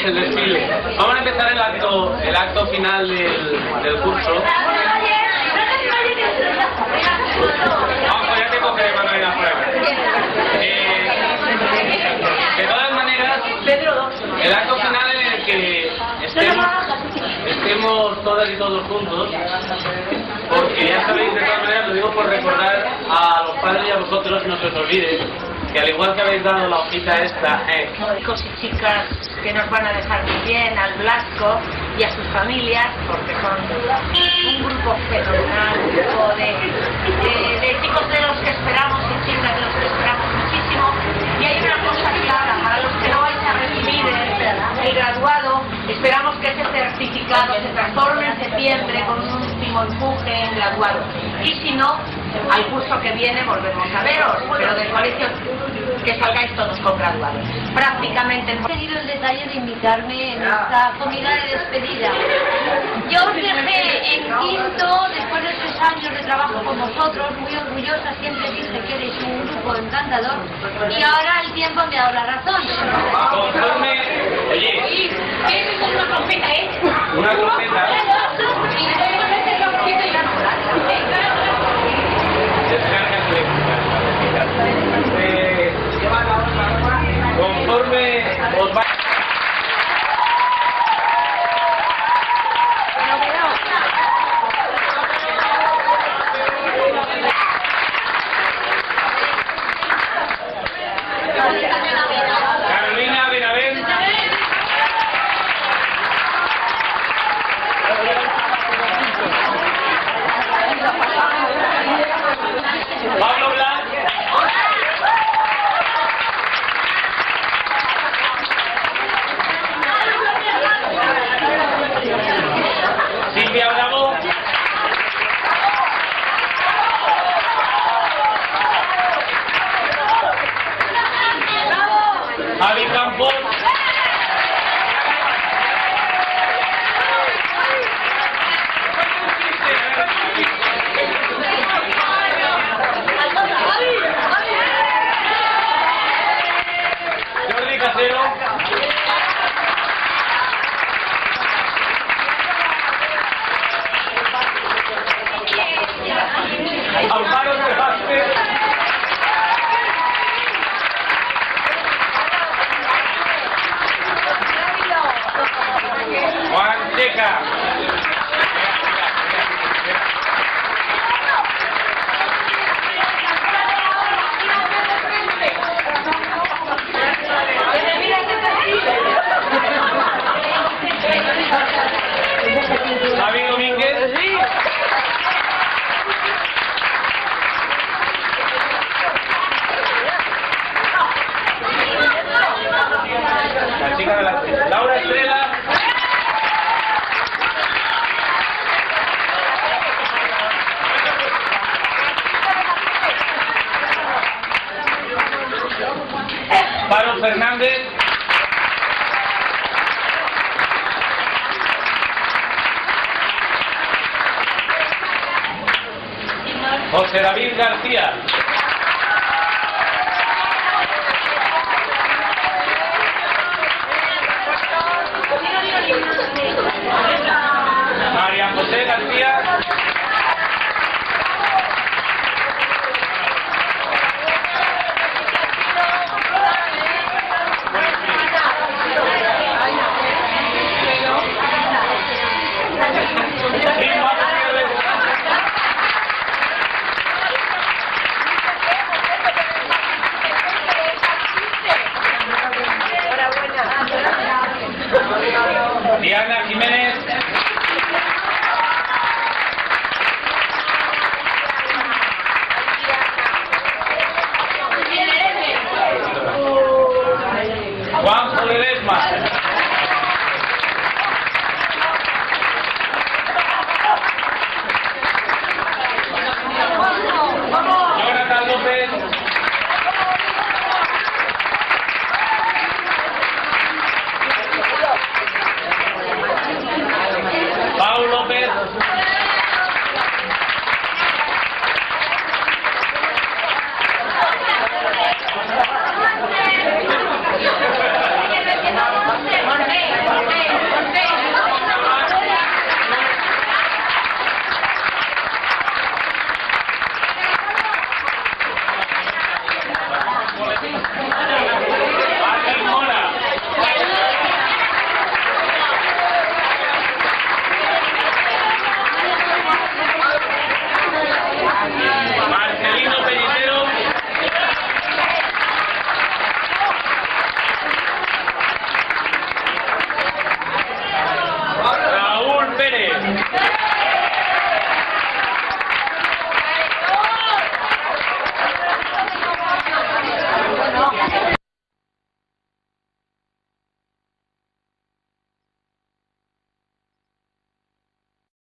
El desfile. Vamos a empezar el acto final del curso. Vamos, ya te cogeré cuando vengas por acá. De todas maneras, el acto final en el que estemos todas y todos juntos, porque ya sabéis, de todas maneras, lo digo por recordar a los padres y a vosotros, no se os olvide, que al igual que habéis dado la hojita esta, chicos y chicas que nos van a dejar muy bien, al Blasco y a sus familias, porque son un grupo fenomenal, un grupo de chicos de los que esperamos y chicas de los que esperamos muchísimo. Y hay una cosa clara, para los que no vais a recibir el graduado, esperamos que ese certificado se transforme en septiembre con un último empuje en graduado. Y si no, al curso que viene volvemos a veros, pero del colegio que salgáis todos con graduados. Prácticamente He tenido el detalle de invitarme en esta comida de despedida. Yo os dejé en quinto, después de 3 años de trabajo con vosotros, muy orgullosa, siempre dice que eres un grupo encantador, y ahora el tiempo me ha dado la razón. conforme... Oye, ¿Qué es una trompeta, una trompeta. Conforme os va... Carolina Benavent. Pablo Blas. Silvia Bravo. Javi Campos. Jordi Casero. Amparo Cervantes. Juan Checa. Javi Domínguez. La chica de la... Laura Estrella. Pablo Fernández. José David García. María José García.